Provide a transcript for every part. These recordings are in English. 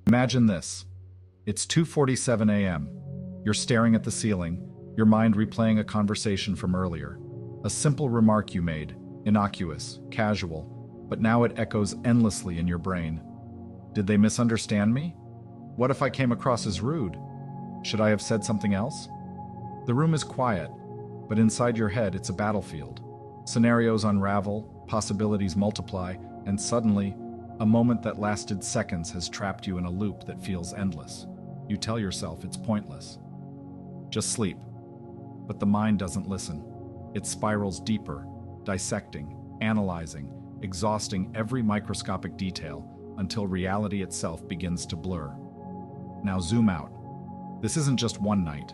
Imagine this. It's 2:47 a.m. You're staring at the ceiling, your mind replaying a conversation from earlier. A simple remark you made, innocuous, casual, but now it echoes endlessly in your brain. Did they misunderstand me? What if I came across as rude? Should I have said something else? The room is quiet, but inside your head it's a battlefield. Scenarios unravel, possibilities multiply, and suddenly, a moment that lasted seconds has trapped you in a loop that feels endless. You tell yourself it's pointless. Just sleep. But the mind doesn't listen. It spirals deeper, dissecting, analyzing, exhausting every microscopic detail until reality itself begins to blur. Now zoom out. This isn't just one night.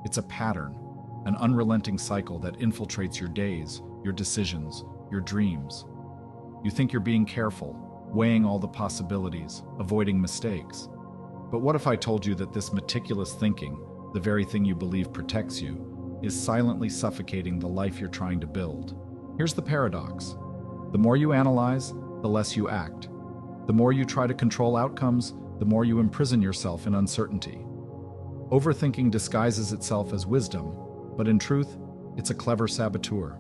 It's a pattern, an unrelenting cycle that infiltrates your days, your decisions, your dreams. You think you're being careful, weighing all the possibilities, avoiding mistakes. But what if I told you that this meticulous thinking, the very thing you believe protects you, is silently suffocating the life you're trying to build? Here's the paradox. The more you analyze, the less you act. The more you try to control outcomes, the more you imprison yourself in uncertainty. Overthinking disguises itself as wisdom, but in truth, it's a clever saboteur.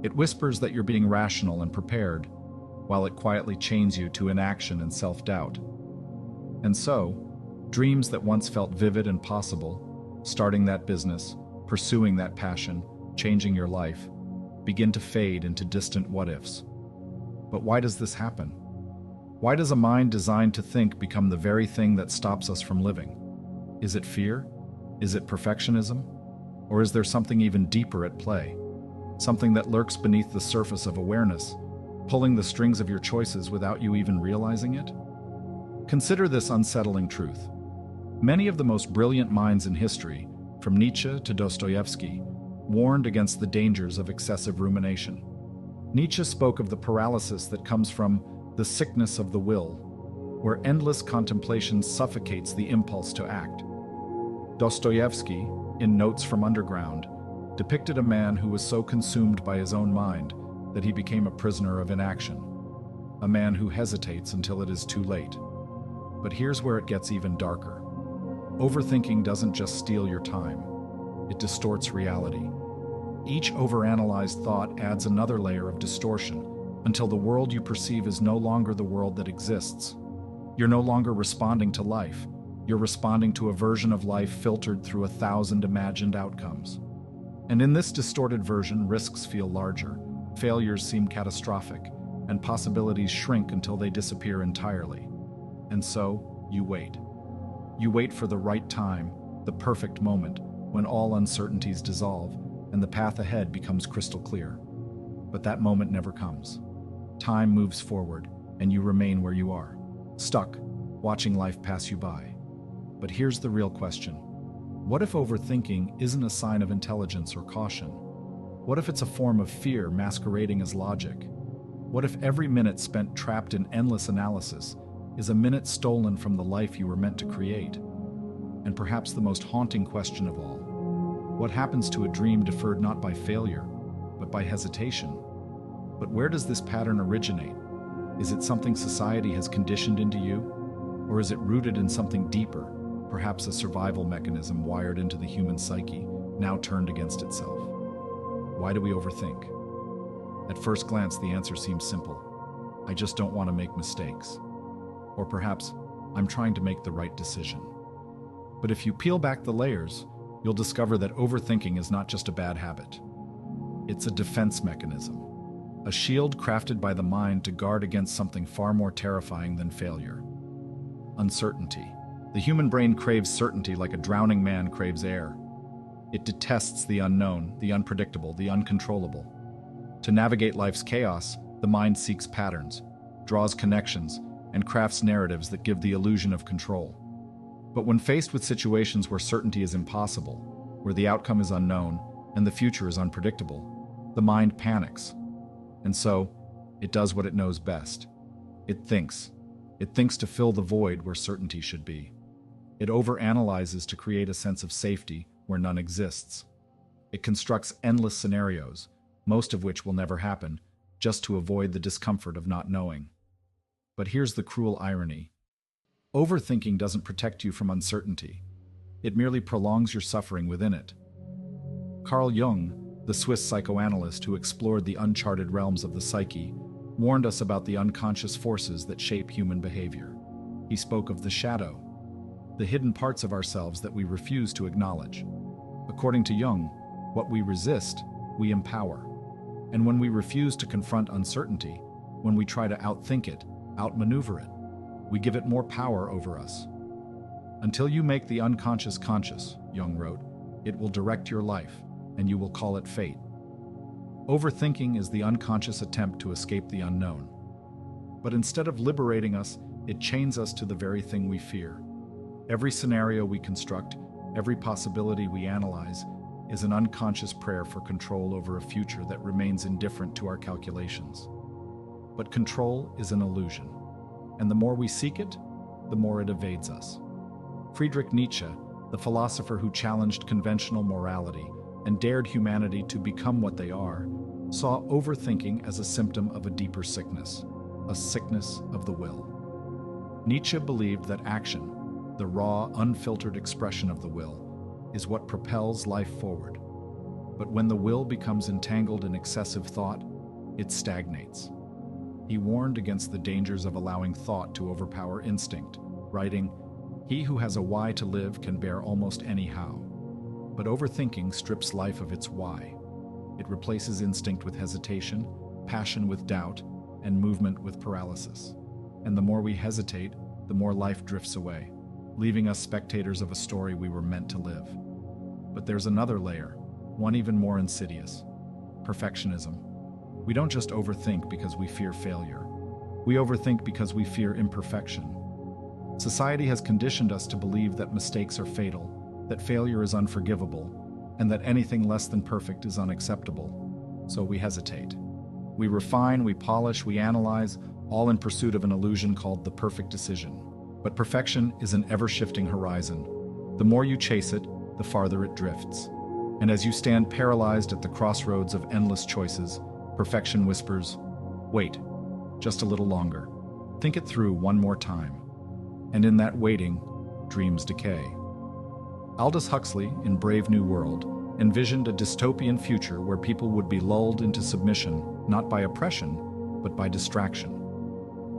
It whispers that you're being rational and prepared, while it quietly chains you to inaction and self-doubt. And so, dreams that once felt vivid and possible, starting that business, pursuing that passion, changing your life, begin to fade into distant what-ifs. But why does this happen? Why does a mind designed to think become the very thing that stops us from living? Is it fear? Is it perfectionism? Or is there something even deeper at play? Something that lurks beneath the surface of awareness, pulling the strings of your choices without you even realizing it? Consider this unsettling truth. Many of the most brilliant minds in history, from Nietzsche to Dostoevsky, warned against the dangers of excessive rumination. Nietzsche spoke of the paralysis that comes from the sickness of the will, where endless contemplation suffocates the impulse to act. Dostoevsky, in Notes from Underground, depicted a man who was so consumed by his own mind that he became a prisoner of inaction, a man who hesitates until it is too late. But here's where it gets even darker. Overthinking doesn't just steal your time, it distorts reality. Each overanalyzed thought adds another layer of distortion until the world you perceive is no longer the world that exists. You're no longer responding to life. You're responding to a version of life filtered through 1,000 imagined outcomes. And in this distorted version, risks feel larger, failures seem catastrophic, and possibilities shrink until they disappear entirely. And so, you wait. You wait for the right time, the perfect moment, when all uncertainties dissolve and the path ahead becomes crystal clear. But that moment never comes. Time moves forward, and you remain where you are, stuck, watching life pass you by. But here's the real question. What if overthinking isn't a sign of intelligence or caution? What if it's a form of fear masquerading as logic? What if every minute spent trapped in endless analysis is a minute stolen from the life you were meant to create? And perhaps the most haunting question of all, what happens to a dream deferred not by failure, but by hesitation? But where does this pattern originate? Is it something society has conditioned into you? Or is it rooted in something deeper, perhaps a survival mechanism wired into the human psyche, now turned against itself? Why do we overthink? At first glance, the answer seems simple. I just don't want to make mistakes. Or perhaps, I'm trying to make the right decision. But if you peel back the layers, you'll discover that overthinking is not just a bad habit. It's a defense mechanism, a shield crafted by the mind to guard against something far more terrifying than failure. Uncertainty. The human brain craves certainty like a drowning man craves air. It detests the unknown, the unpredictable, the uncontrollable. To navigate life's chaos, the mind seeks patterns, draws connections, and crafts narratives that give the illusion of control. But when faced with situations where certainty is impossible, where the outcome is unknown and the future is unpredictable, the mind panics. And so, it does what it knows best. It thinks. It thinks to fill the void where certainty should be. It overanalyzes to create a sense of safety where none exists. It constructs endless scenarios, most of which will never happen, just to avoid the discomfort of not knowing. But here's the cruel irony. Overthinking doesn't protect you from uncertainty. It merely prolongs your suffering within it. Carl Jung, the Swiss psychoanalyst who explored the uncharted realms of the psyche, warned us about the unconscious forces that shape human behavior. He spoke of the shadow, the hidden parts of ourselves that we refuse to acknowledge. According to Jung, what we resist, we empower. And when we refuse to confront uncertainty, when we try to outthink it, outmaneuver it, we give it more power over us. Until you make the unconscious conscious, Jung wrote, it will direct your life, and you will call it fate. Overthinking is the unconscious attempt to escape the unknown. But instead of liberating us, it chains us to the very thing we fear. Every scenario we construct, every possibility we analyze, is an unconscious prayer for control over a future that remains indifferent to our calculations. But control is an illusion, and the more we seek it, the more it evades us. Friedrich Nietzsche, the philosopher who challenged conventional morality and dared humanity to become what they are, saw overthinking as a symptom of a deeper sickness, a sickness of the will. Nietzsche believed that action, the raw, unfiltered expression of the will, is what propels life forward. But when the will becomes entangled in excessive thought, it stagnates. He warned against the dangers of allowing thought to overpower instinct, writing, "He who has a why to live can bear almost any how." But overthinking strips life of its why. It replaces instinct with hesitation, passion with doubt, and movement with paralysis. And the more we hesitate, the more life drifts away, leaving us spectators of a story we were meant to live. But there's another layer, one even more insidious: perfectionism. We don't just overthink because we fear failure. We overthink because we fear imperfection. Society has conditioned us to believe that mistakes are fatal, that failure is unforgivable, and that anything less than perfect is unacceptable. So we hesitate. We refine, we polish, we analyze, all in pursuit of an illusion called the perfect decision. But perfection is an ever-shifting horizon. The more you chase it, the farther it drifts. And as you stand paralyzed at the crossroads of endless choices, perfection whispers, "Wait, just a little longer. Think it through one more time." And in that waiting, dreams decay. Aldous Huxley, in Brave New World, envisioned a dystopian future where people would be lulled into submission, not by oppression, but by distraction.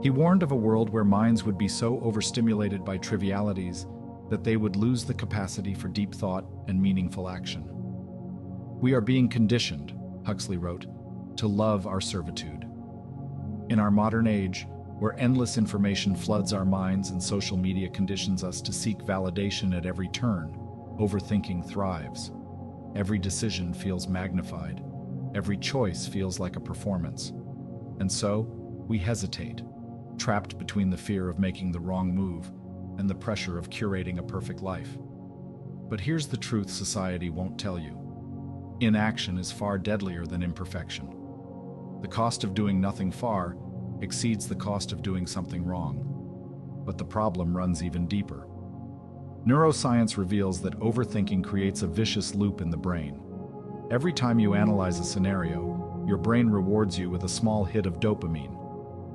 He warned of a world where minds would be so overstimulated by trivialities that they would lose the capacity for deep thought and meaningful action. "We are being conditioned," Huxley wrote, "to love our servitude." In our modern age, where endless information floods our minds and social media conditions us to seek validation at every turn, overthinking thrives. Every decision feels magnified. Every choice feels like a performance. And so, we hesitate, trapped between the fear of making the wrong move and the pressure of curating a perfect life. But here's the truth society won't tell you. Inaction is far deadlier than imperfection. The cost of doing nothing far exceeds the cost of doing something wrong. But the problem runs even deeper. Neuroscience reveals that overthinking creates a vicious loop in the brain. Every time you analyze a scenario, your brain rewards you with a small hit of dopamine,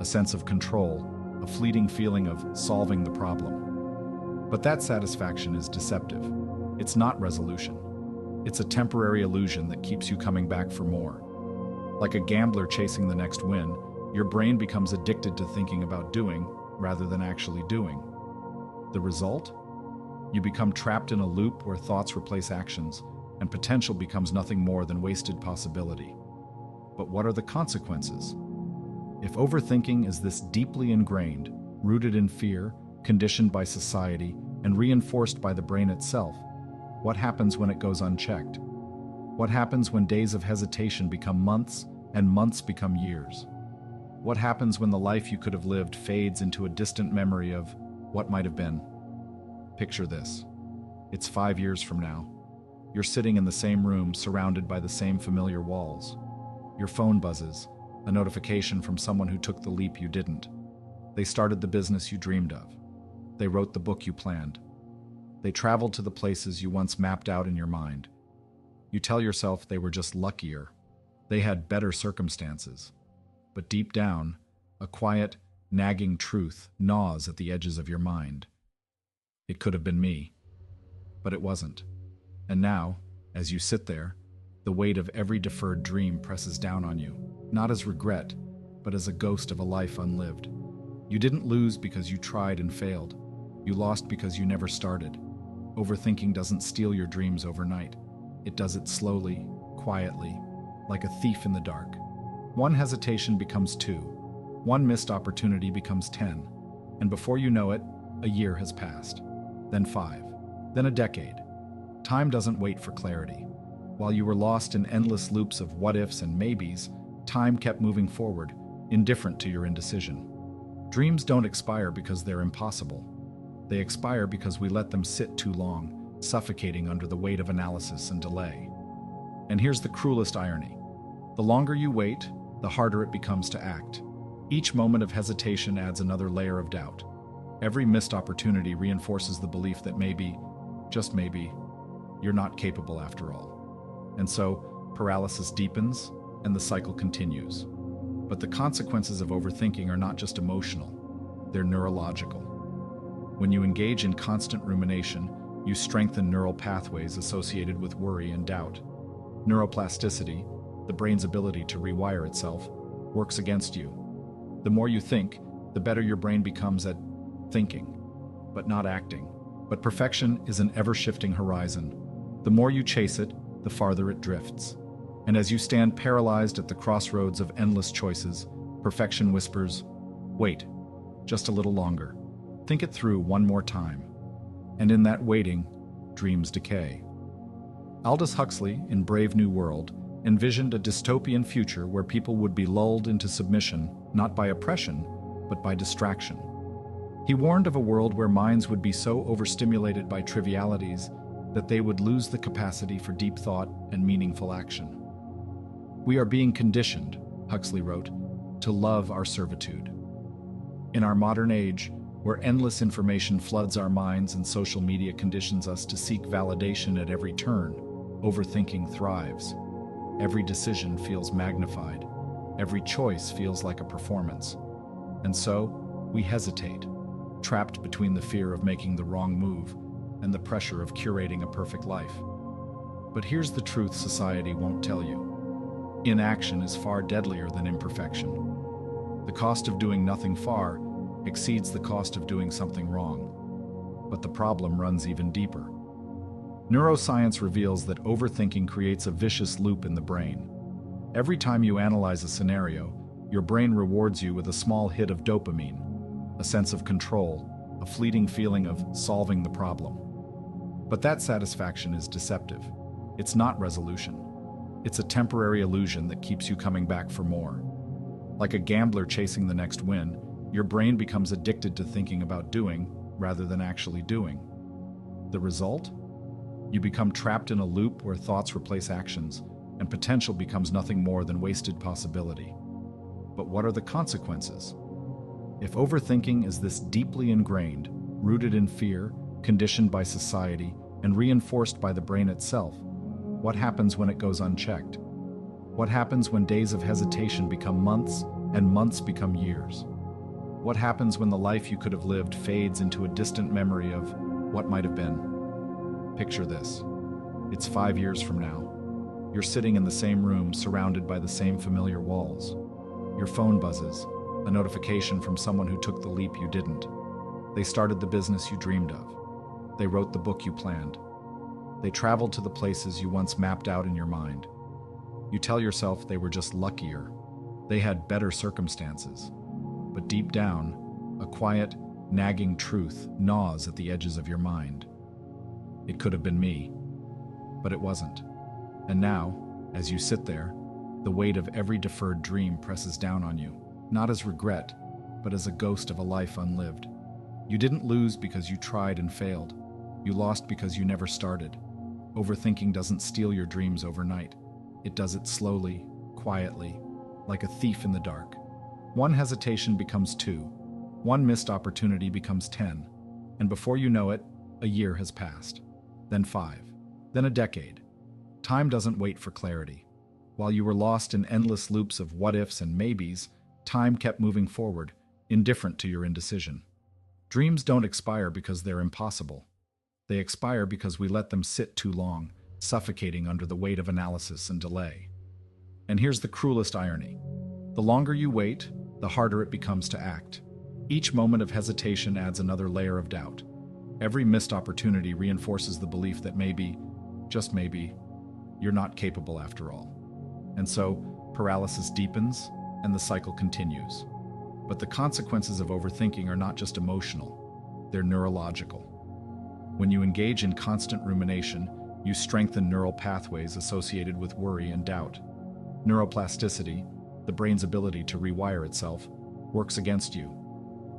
a sense of control, a fleeting feeling of solving the problem. But that satisfaction is deceptive. It's not resolution. It's a temporary illusion that keeps you coming back for more. Like a gambler chasing the next win, your brain becomes addicted to thinking about doing rather than actually doing. The result? You become trapped in a loop where thoughts replace actions, and potential becomes nothing more than wasted possibility. But what are the consequences? If overthinking is this deeply ingrained, rooted in fear, conditioned by society, and reinforced by the brain itself, what happens when it goes unchecked? What happens when days of hesitation become months and months become years? What happens when the life you could have lived fades into a distant memory of what might have been? Picture this. It's 5 years from now. You're sitting in the same room, surrounded by the same familiar walls. Your phone buzzes, a notification from someone who took the leap you didn't. They started the business you dreamed of. They wrote the book you planned. They traveled to the places you once mapped out in your mind. You tell yourself they were just luckier. They had better circumstances. But deep down, a quiet, nagging truth gnaws at the edges of your mind. It could have been me, but it wasn't. And now, as you sit there, the weight of every deferred dream presses down on you, not as regret, but as a ghost of a life unlived. You didn't lose because you tried and failed. You lost because you never started. Overthinking doesn't steal your dreams overnight. It does it slowly, quietly, like a thief in the dark. One hesitation becomes 2. One missed opportunity becomes 10. And before you know it, a year has passed. Then 5. Then a decade. Time doesn't wait for clarity. While you were lost in endless loops of what-ifs and maybes, time kept moving forward, indifferent to your indecision. Dreams don't expire because they're impossible. They expire because we let them sit too long, suffocating under the weight of analysis and delay. And here's the cruelest irony. The longer you wait, the harder it becomes to act. Each moment of hesitation adds another layer of doubt. Every missed opportunity reinforces the belief that maybe, just maybe, you're not capable after all. And so, paralysis deepens, and the cycle continues. But the consequences of overthinking are not just emotional, they're neurological. When you engage in constant rumination, you strengthen neural pathways associated with worry and doubt. Neuroplasticity, the brain's ability to rewire itself, works against you. The more you think, the better your brain becomes at thinking, but not acting. But perfection is an ever-shifting horizon. The more you chase it, the farther it drifts. And as you stand paralyzed at the crossroads of endless choices, perfection whispers, wait, just a little longer. Think it through one more time. And in that waiting, dreams decay. Aldous Huxley, in Brave New World, envisioned a dystopian future where people would be lulled into submission, not by oppression, but by distraction. He warned of a world where minds would be so overstimulated by trivialities that they would lose the capacity for deep thought and meaningful action. We are being conditioned, Huxley wrote, to love our servitude. In our modern age, where endless information floods our minds and social media conditions us to seek validation at every turn, overthinking thrives. Every decision feels magnified. Every choice feels like a performance. And so, we hesitate, trapped between the fear of making the wrong move and the pressure of curating a perfect life. But here's the truth society won't tell you. Inaction is far deadlier than imperfection. The cost of doing nothing far exceeds the cost of doing something wrong. But the problem runs even deeper. Neuroscience reveals that overthinking creates a vicious loop in the brain. Every time you analyze a scenario, your brain rewards you with a small hit of dopamine, a sense of control, a fleeting feeling of solving the problem. But that satisfaction is deceptive. It's not resolution. It's a temporary illusion that keeps you coming back for more. Like a gambler chasing the next win, your brain becomes addicted to thinking about doing rather than actually doing. The result? You become trapped in a loop where thoughts replace actions, and potential becomes nothing more than wasted possibility. But what are the consequences? If overthinking is this deeply ingrained, rooted in fear, conditioned by society, and reinforced by the brain itself, what happens when it goes unchecked? What happens when days of hesitation become months and months become years? What happens when the life you could have lived fades into a distant memory of what might have been? Picture this. It's 5 years from now. You're sitting in the same room, surrounded by the same familiar walls. Your phone buzzes, a notification from someone who took the leap you didn't. They started the business you dreamed of. They wrote the book you planned. They traveled to the places you once mapped out in your mind. You tell yourself they were just luckier. They had better circumstances. But deep down, a quiet, nagging truth gnaws at the edges of your mind. It could have been me, but it wasn't. And now, as you sit there, the weight of every deferred dream presses down on you, not as regret, but as a ghost of a life unlived. You didn't lose because you tried and failed. You lost because you never started. Overthinking doesn't steal your dreams overnight. It does it slowly, quietly, like a thief in the dark. One hesitation becomes 2. One missed opportunity becomes 10. And before you know it, a year has passed. Then 5. Then a decade. Time doesn't wait for clarity. While you were lost in endless loops of what-ifs and maybes, time kept moving forward, indifferent to your indecision. Dreams don't expire because they're impossible. They expire because we let them sit too long, suffocating under the weight of analysis and delay. And here's the cruelest irony. The longer you wait, the harder it becomes to act. Each moment of hesitation adds another layer of doubt. Every missed opportunity reinforces the belief that maybe, just maybe, you're not capable after all. And so, paralysis deepens, and the cycle continues. But the consequences of overthinking are not just emotional, they're neurological. When you engage in constant rumination, you strengthen neural pathways associated with worry and doubt. Neuroplasticity, the brain's ability to rewire itself, works against you.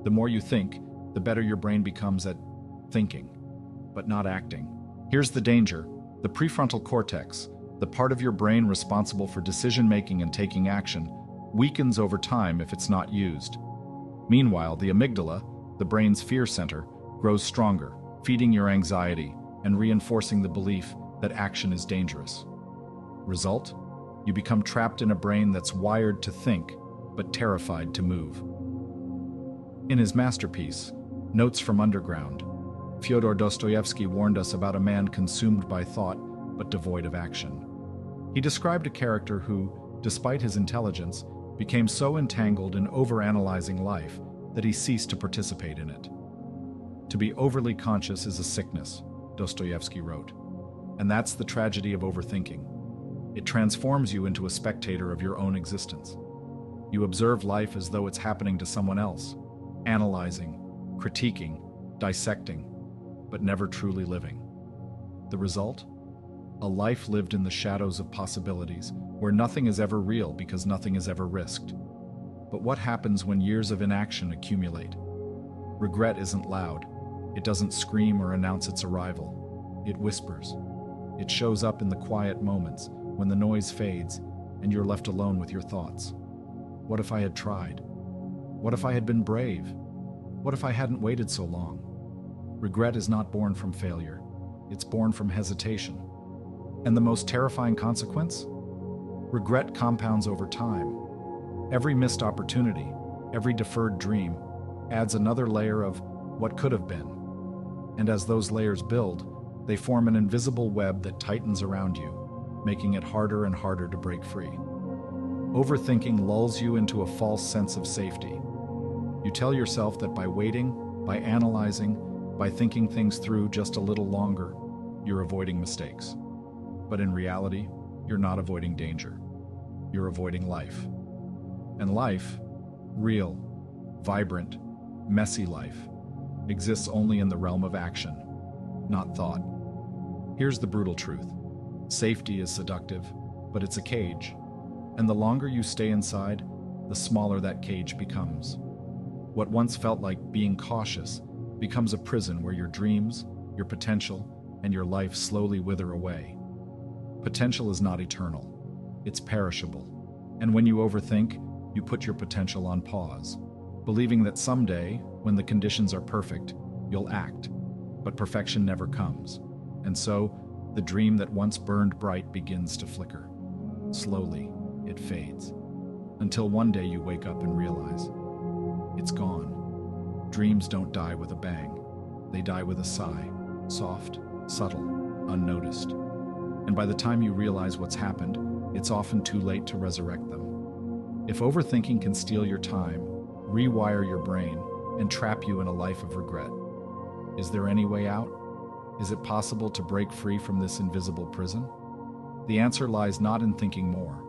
The more you think, the better your brain becomes at thinking, but not acting. Here's the danger. The prefrontal cortex, the part of your brain responsible for decision-making and taking action, weakens over time if it's not used. Meanwhile, the amygdala, the brain's fear center, grows stronger, feeding your anxiety and reinforcing the belief that action is dangerous. Result? You become trapped in a brain that's wired to think, but terrified to move. In his masterpiece, Notes from Underground, Fyodor Dostoevsky warned us about a man consumed by thought, but devoid of action. He described a character who, despite his intelligence, became so entangled in overanalyzing life that he ceased to participate in it. To be overly conscious is a sickness, Dostoevsky wrote. And that's the tragedy of overthinking. It transforms you into a spectator of your own existence. You observe life as though it's happening to someone else, analyzing, critiquing, dissecting, but never truly living. The result? A life lived in the shadows of possibilities, where nothing is ever real because nothing is ever risked. But what happens when years of inaction accumulate? Regret isn't loud. It doesn't scream or announce its arrival. It whispers. It shows up in the quiet moments, when the noise fades and you're left alone with your thoughts. What if I had tried? What if I had been brave? What if I hadn't waited so long? Regret is not born from failure. It's born from hesitation. And the most terrifying consequence? Regret compounds over time. Every missed opportunity, every deferred dream, adds another layer of what could have been. And as those layers build, they form an invisible web that tightens around you, making it harder and harder to break free. Overthinking lulls you into a false sense of safety. You tell yourself that by waiting, by analyzing, by thinking things through just a little longer, you're avoiding mistakes. But in reality, you're not avoiding danger. You're avoiding life. And life, real, vibrant, messy life, exists only in the realm of action, not thought. Here's the brutal truth. Safety is seductive, but it's a cage. And the longer you stay inside, the smaller that cage becomes. What once felt like being cautious becomes a prison where your dreams, your potential, and your life slowly wither away. Potential is not eternal. It's perishable. And when you overthink, you put your potential on pause, believing that someday, when the conditions are perfect, you'll act. But perfection never comes. And so, the dream that once burned bright begins to flicker. Slowly, it fades. Until one day you wake up and realize, it's gone. Dreams don't die with a bang. They die with a sigh, soft, subtle, unnoticed. And by the time you realize what's happened, it's often too late to resurrect them. If overthinking can steal your time, rewire your brain, and trap you in a life of regret, is there any way out? Is it possible to break free from this invisible prison? The answer lies not in thinking more,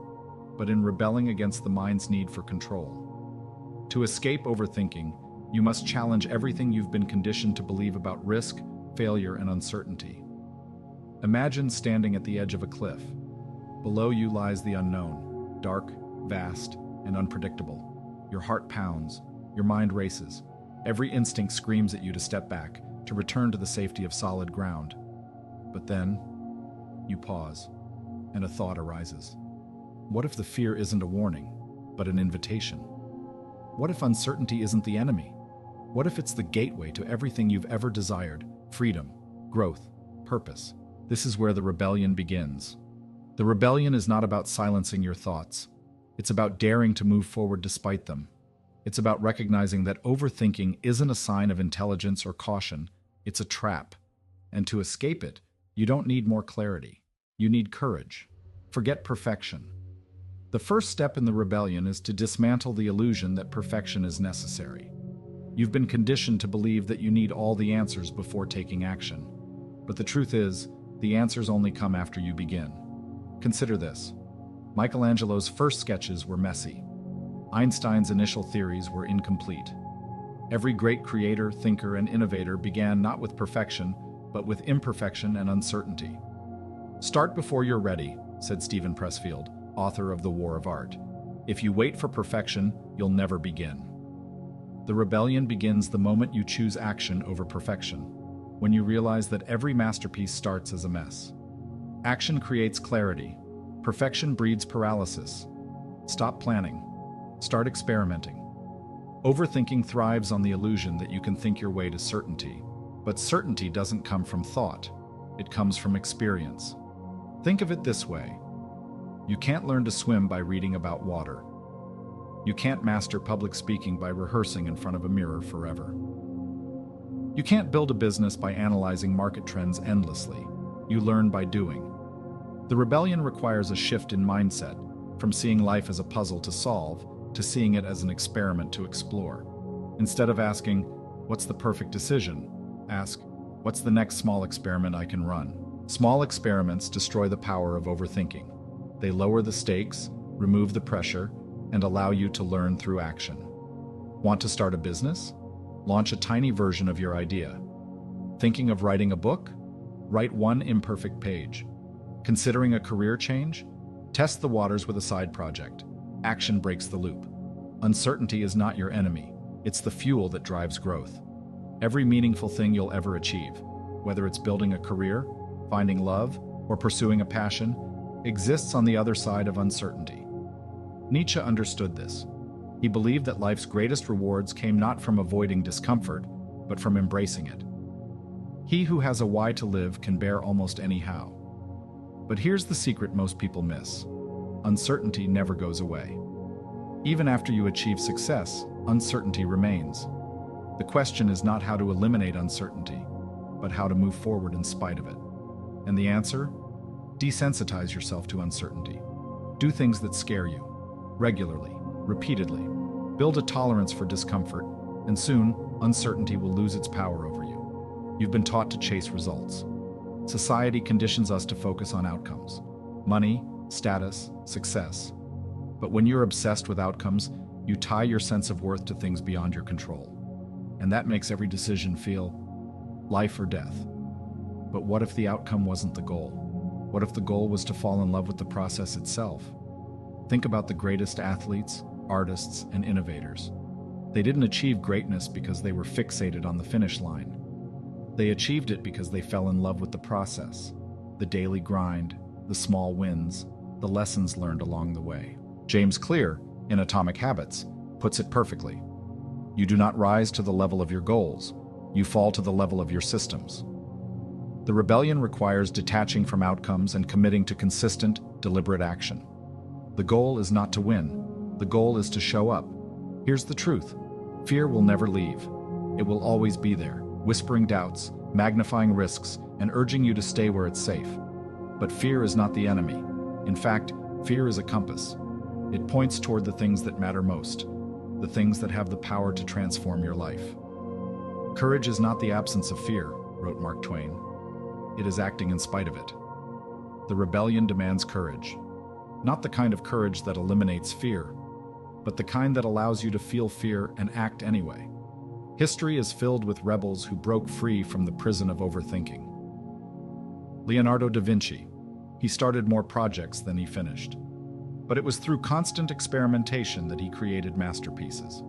but in rebelling against the mind's need for control. To escape overthinking, you must challenge everything you've been conditioned to believe about risk, failure, and uncertainty. Imagine standing at the edge of a cliff. Below you lies the unknown, dark, vast, and unpredictable. Your heart pounds, your mind races. Every instinct screams at you to step back, to return to the safety of solid ground. But then, you pause, and a thought arises. What if the fear isn't a warning, but an invitation? What if uncertainty isn't the enemy? What if it's the gateway to everything you've ever desired? Freedom, growth, purpose. This is where the rebellion begins. The rebellion is not about silencing your thoughts. It's about daring to move forward despite them. It's about recognizing that overthinking isn't a sign of intelligence or caution, it's a trap. And to escape it, you don't need more clarity. You need courage. Forget perfection. The first step in the rebellion is to dismantle the illusion that perfection is necessary. You've been conditioned to believe that you need all the answers before taking action. But the truth is, the answers only come after you begin. Consider this. Michelangelo's first sketches were messy. Einstein's initial theories were incomplete. Every great creator, thinker, and innovator began not with perfection, but with imperfection and uncertainty. "Start before you're ready," said Stephen Pressfield, author of The War of Art. "If you wait for perfection, you'll never begin." The rebellion begins the moment you choose action over perfection, when you realize that every masterpiece starts as a mess. Action creates clarity. Perfection breeds paralysis. Stop planning. Start experimenting. Overthinking thrives on the illusion that you can think your way to certainty. But certainty doesn't come from thought. It comes from experience. Think of it this way. You can't learn to swim by reading about water. You can't master public speaking by rehearsing in front of a mirror forever. You can't build a business by analyzing market trends endlessly. You learn by doing. The rebellion requires a shift in mindset, from seeing life as a puzzle to solve, to seeing it as an experiment to explore. Instead of asking, "What's the perfect decision?" ask, "What's the next small experiment I can run?" Small experiments destroy the power of overthinking. They lower the stakes, remove the pressure, and allow you to learn through action. Want to start a business? Launch a tiny version of your idea. Thinking of writing a book? Write one imperfect page. Considering a career change? Test the waters with a side project. Action breaks the loop. Uncertainty is not your enemy. It's the fuel that drives growth. Every meaningful thing you'll ever achieve, whether it's building a career, finding love, or pursuing a passion, exists on the other side of uncertainty. Nietzsche understood this. He believed that life's greatest rewards came not from avoiding discomfort, but from embracing it. He who has a why to live can bear almost any how. But here's the secret most people miss. Uncertainty never goes away. Even after you achieve success, uncertainty remains. The question is not how to eliminate uncertainty, but how to move forward in spite of it. And the answer? Desensitize yourself to uncertainty. Do things that scare you, regularly, repeatedly. Build a tolerance for discomfort, and soon, uncertainty will lose its power over you. You've been taught to chase results. Society conditions us to focus on outcomes. Money, status, success. But when you're obsessed with outcomes, you tie your sense of worth to things beyond your control. And that makes every decision feel life or death. But what if the outcome wasn't the goal? What if the goal was to fall in love with the process itself? Think about the greatest athletes, artists, and innovators. They didn't achieve greatness because they were fixated on the finish line. They achieved it because they fell in love with the process, the daily grind, the small wins, the lessons learned along the way. James Clear, in Atomic Habits, puts it perfectly. You do not rise to the level of your goals. You fall to the level of your systems. The rebellion requires detaching from outcomes and committing to consistent, deliberate action. The goal is not to win. The goal is to show up. Here's the truth. Fear will never leave. It will always be there, whispering doubts, magnifying risks, and urging you to stay where it's safe. But fear is not the enemy. In fact, fear is a compass. It points toward the things that matter most, the things that have the power to transform your life. Courage is not the absence of fear, wrote Mark Twain. It is acting in spite of it. The rebellion demands courage. Not the kind of courage that eliminates fear, but the kind that allows you to feel fear and act anyway. History is filled with rebels who broke free from the prison of overthinking. Leonardo da Vinci. He started more projects than he finished. But it was through constant experimentation that he created masterpieces.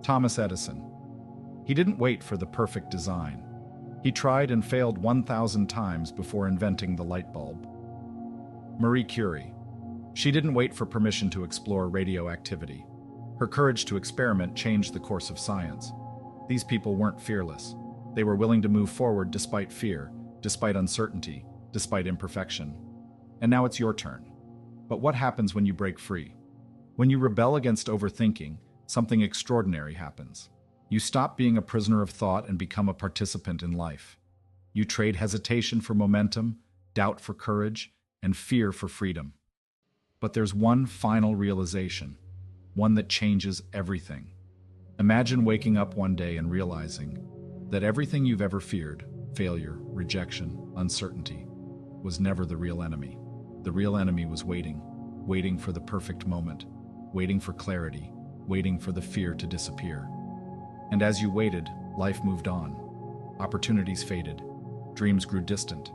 Thomas Edison. He didn't wait for the perfect design. He tried and failed 1,000 times before inventing the light bulb. Marie Curie. She didn't wait for permission to explore radioactivity. Her courage to experiment changed the course of science. These people weren't fearless. They were willing to move forward despite fear, despite uncertainty, despite imperfection. And now it's your turn. But what happens when you break free? When you rebel against overthinking, something extraordinary happens. You stop being a prisoner of thought and become a participant in life. You trade hesitation for momentum, doubt for courage, and fear for freedom. But there's one final realization, one that changes everything. Imagine waking up one day and realizing that everything you've ever feared, failure, rejection, uncertainty, was never the real enemy. The real enemy was waiting for the perfect moment, waiting for clarity, waiting for the fear to disappear. And as you waited, life moved on. Opportunities faded. Dreams grew distant.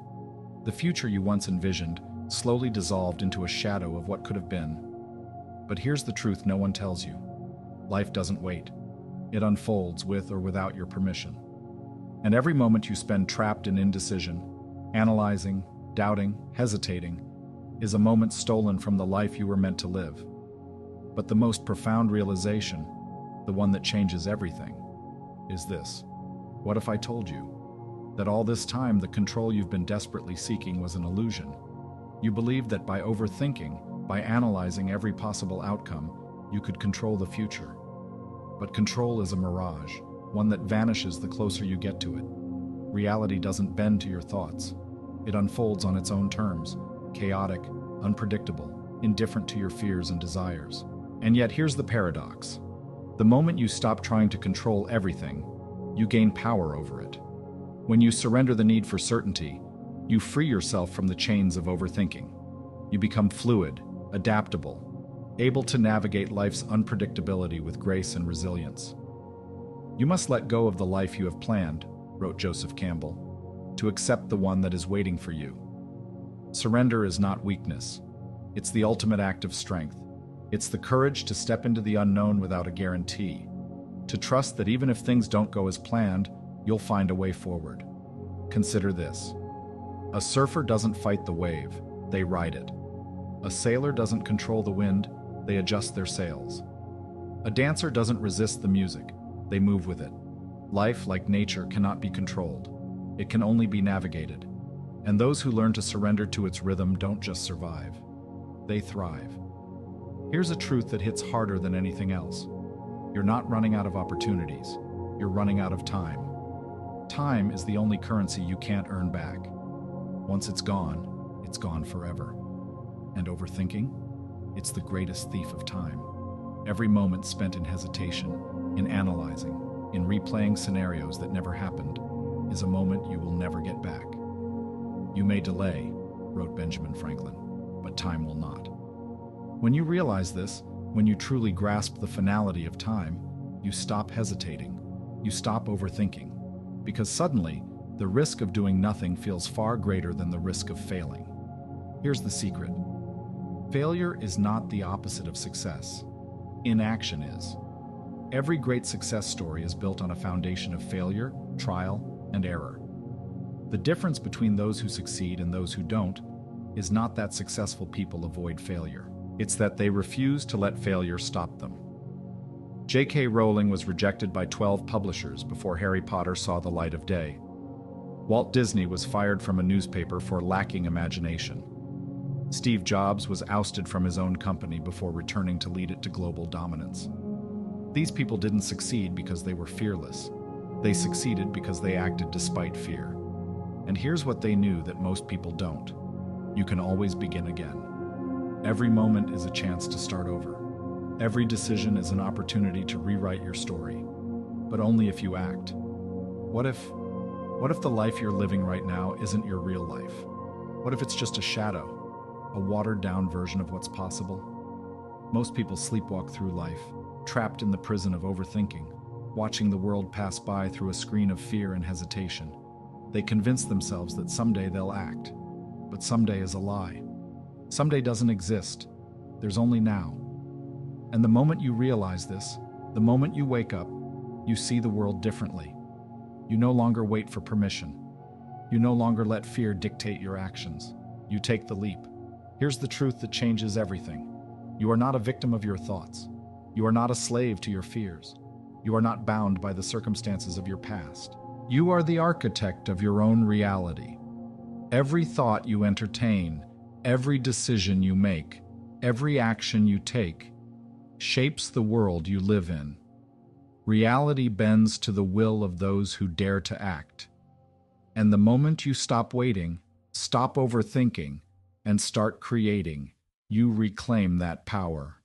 The future you once envisioned slowly dissolved into a shadow of what could have been. But here's the truth no one tells you. Life doesn't wait. It unfolds with or without your permission. And every moment you spend trapped in indecision, analyzing, doubting, hesitating, is a moment stolen from the life you were meant to live. But the most profound realization, the one that changes everything, is this. What if I told you that all this time the control you've been desperately seeking was an illusion? You believed that by overthinking, by analyzing every possible outcome, you could control the future. But control is a mirage, one that vanishes the closer you get to it. Reality doesn't bend to your thoughts. It unfolds on its own terms, chaotic, unpredictable, indifferent to your fears and desires. And yet here's the paradox. The moment you stop trying to control everything, you gain power over it. When you surrender the need for certainty, you free yourself from the chains of overthinking. You become fluid, adaptable, able to navigate life's unpredictability with grace and resilience. You must let go of the life you have planned, wrote Joseph Campbell, to accept the one that is waiting for you. Surrender is not weakness. It's the ultimate act of strength. It's the courage to step into the unknown without a guarantee, to trust that even if things don't go as planned, you'll find a way forward. Consider this. A surfer doesn't fight the wave, they ride it. A sailor doesn't control the wind, they adjust their sails. A dancer doesn't resist the music, they move with it. Life, like nature, cannot be controlled. It can only be navigated. And those who learn to surrender to its rhythm don't just survive, they thrive. Here's a truth that hits harder than anything else. You're not running out of opportunities. You're running out of time. Time is the only currency you can't earn back. Once it's gone forever. And overthinking? It's the greatest thief of time. Every moment spent in hesitation, in analyzing, in replaying scenarios that never happened, is a moment you will never get back. You may delay, wrote Benjamin Franklin, but time will not. When you realize this, when you truly grasp the finality of time, you stop hesitating, you stop overthinking, because suddenly, the risk of doing nothing feels far greater than the risk of failing. Here's the secret. Failure is not the opposite of success. Inaction is. Every great success story is built on a foundation of failure, trial, and error. The difference between those who succeed and those who don't is not that successful people avoid failure. It's that they refuse to let failure stop them. J.K. Rowling was rejected by 12 publishers before Harry Potter saw the light of day. Walt Disney was fired from a newspaper for lacking imagination. Steve Jobs was ousted from his own company before returning to lead it to global dominance. These people didn't succeed because they were fearless. They succeeded because they acted despite fear. And here's what they knew that most people don't. You can always begin again. Every moment is a chance to start over. Every decision is an opportunity to rewrite your story, but only if you act. What if the life you're living right now isn't your real life? What if it's just a shadow, a watered-down version of what's possible? Most people sleepwalk through life, trapped in the prison of overthinking, watching the world pass by through a screen of fear and hesitation. They convince themselves that someday they'll act, but someday is a lie. Someday doesn't exist. There's only now. And the moment you realize this, the moment you wake up, you see the world differently. You no longer wait for permission. You no longer let fear dictate your actions. You take the leap. Here's the truth that changes everything. You are not a victim of your thoughts. You are not a slave to your fears. You are not bound by the circumstances of your past. You are the architect of your own reality. Every thought you entertain, every decision you make, every action you take, shapes the world you live in. Reality bends to the will of those who dare to act. And the moment you stop waiting, stop overthinking, and start creating, you reclaim that power.